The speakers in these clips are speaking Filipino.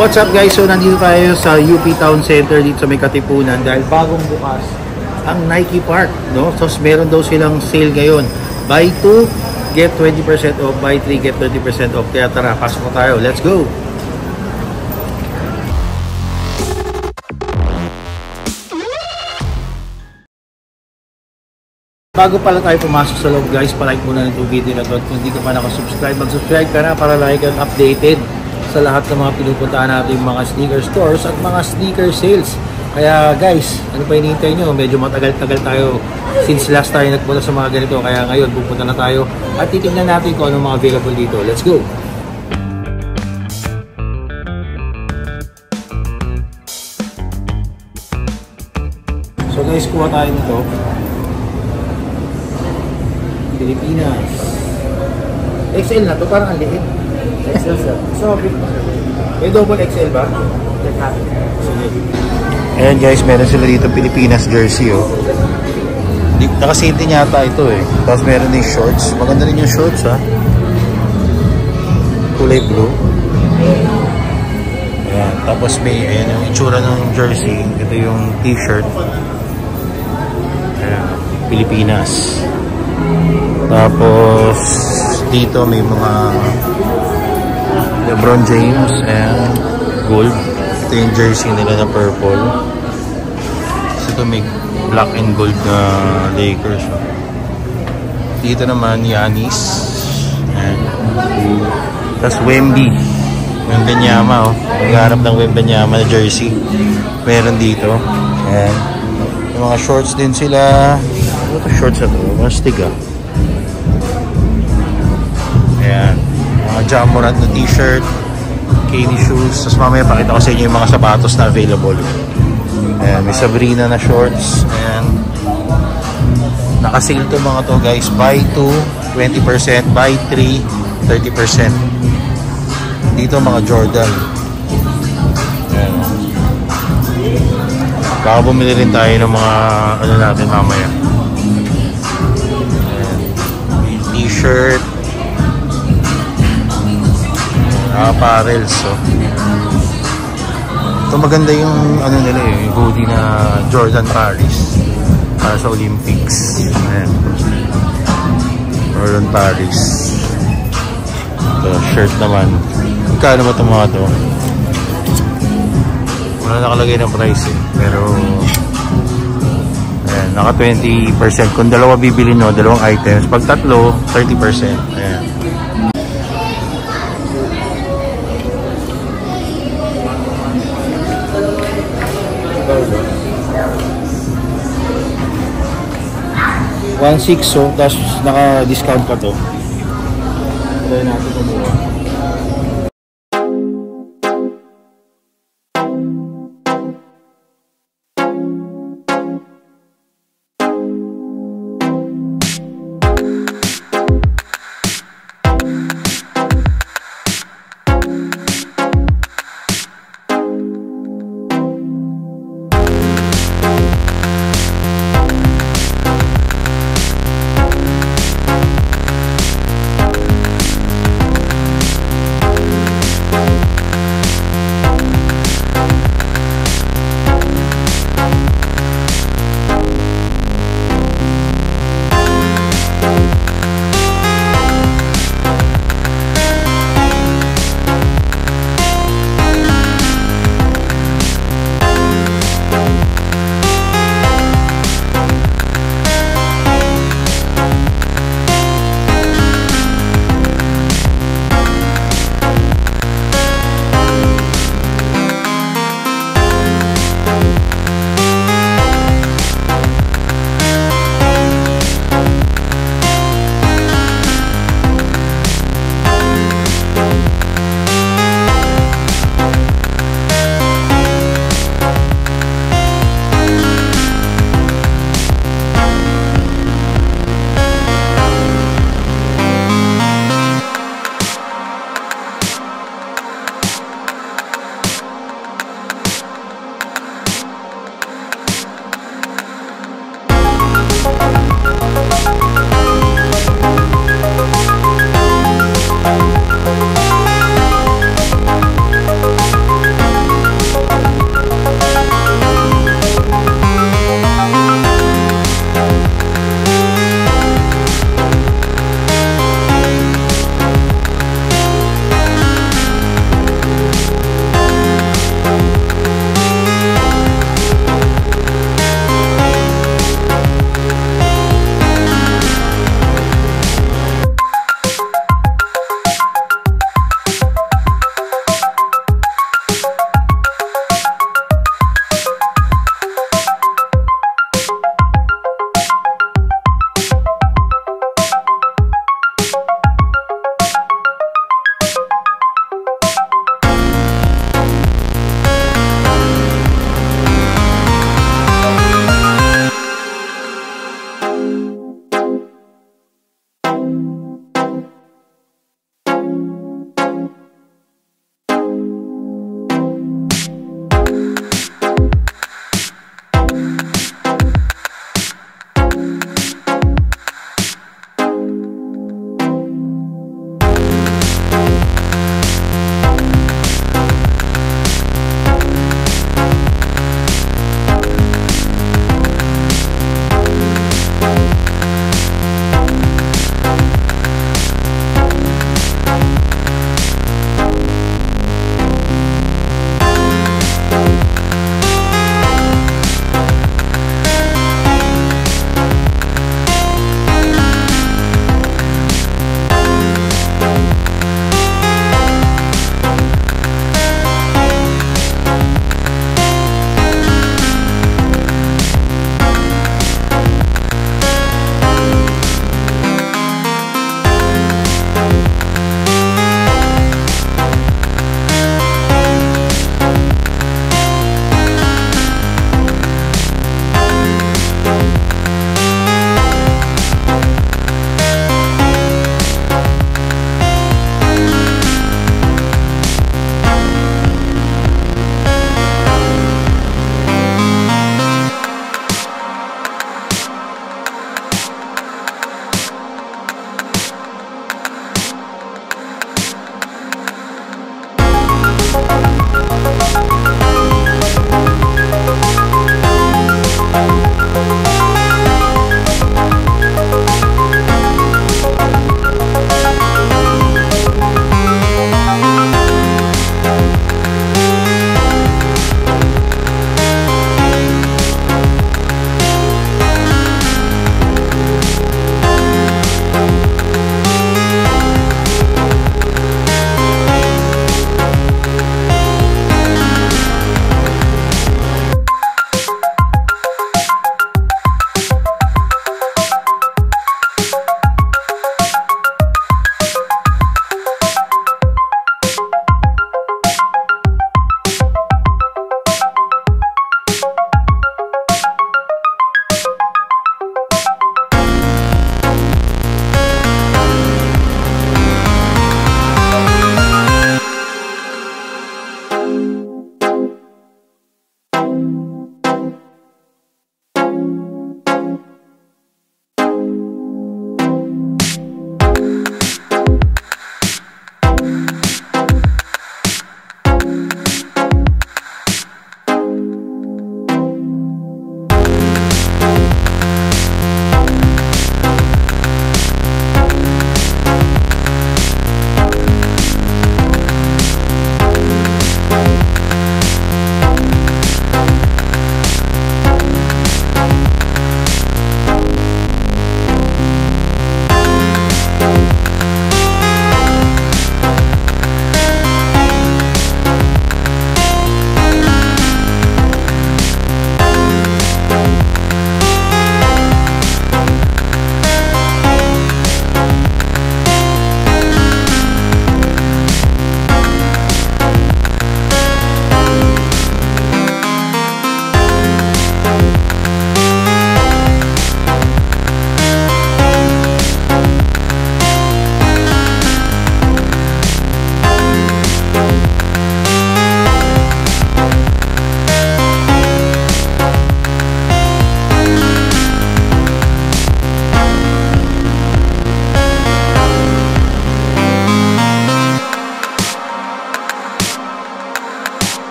What's up guys? So nandito tayo sa UP Town Center dito sa may Katipunan dahil bagong bukas ang Nike Park, no? So meron daw silang sale ngayon. Buy 2, get 20% off. Buy 3, get 30% off. Kaya tara, pasok na tayo. Let's go! Bago pala tayo pumasok sa loob guys, palike muna nitong video na to. Kung hindi ka pa nakasubscribe, mag-subscribe ka na para like and updated sa lahat ng mga pinupuntaan natin mga sneaker stores at mga sneaker sales. Kaya guys, ano pa hinihintay nyo? Medyo matagal-tagal tayo since last tayo nagpunta sa mga ganito. Kaya ngayon, pupunta na tayo at titignan natin kung anong mga available dito. Let's go! So guys, kuha tayo nito. Pilipinas. XL na to, parang ang liit. XL sir. So, may double XL ba? Sige. Ayan guys, meron sila dito Pilipinas jersey oh. Nakasale din yata ito eh. Tapos meron din shorts. Maganda rin yung shorts ha. Kulay blue. Ayan. Tapos may, ayan yung itsura ng jersey. Ito yung t-shirt. Ayan. Pilipinas. Tapos dito may mga LeBron James and gold. Ito yung jersey nila na purple. So ito may black and gold na Lakers. Dito naman Giannis and tapos Wemby. Wembanyama oh. Nagharap ng Wembanyama na jersey. Meron dito. And yung mga shorts din sila. Ano ito shorts na ito? Mastig ah. Ayan. Mga Jamorant na t-shirt. KD shoes. Tapos mamaya pakita ko sa inyo yung mga sapatos na available. Ayan. May Sabrina na shorts. Ayan. Nakasale to mga to guys. Buy 2, 20%. Buy 3, 30%. Dito mga Jordan. Ayan. Baka bumili rin tayo ng mga ano natin mamaya. T-shirt, apparels so. Ito maganda yung ano nila eh, yung hoodie na Jordan Paris para sa Olympics. Ayan. Jordan Paris. Ito, shirt naman. Magkano ba ito mga ito? Wala nakalagay ng price eh. Pero ayan, naka 20%. Kung dalawa bibili nyo, dalawang items. Pag tatlo, 30%. Ayan. $1,600 so, tapos naka-discount pa to. Try natin kumuha.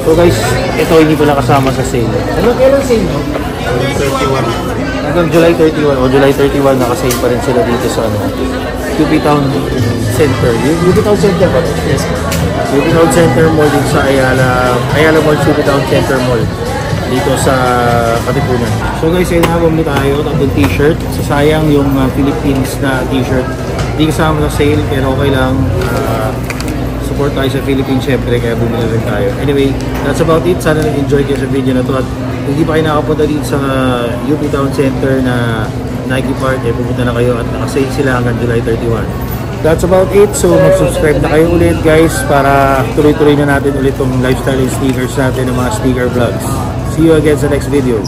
So guys, ito hindi pala kasama sa sale. Ano kailan sale mo? 31. Hanggang July 31 o July 31 nakasale pa rin sila dito sa ano, UP Town Center. UP Town Center ba? Yes. UP Town Center Mall din sa Ayala Mall, UP Town Center Mall dito sa Katipunan. So guys, ayun na, bumili tayo ng t-shirt. Sayang yung Philippines na t-shirt. Hindi kasama sa sale pero okay lang. Support tayo sa Philippines syempre kaya bumili rin tayo. Anyway, that's about it. Sana nag-enjoy kayo sa video na to at hindi pa kayo nakapunta dito sa UP Town Center na Nike Park, pupunta na kayo at nakasale sila hanggang July 31. That's about it. So mag-subscribe na kayo ulit guys para tuloy-tuloy na natin ulit tong lifestyle and sneakers natin ng mga sneaker vlogs. See you again sa next video.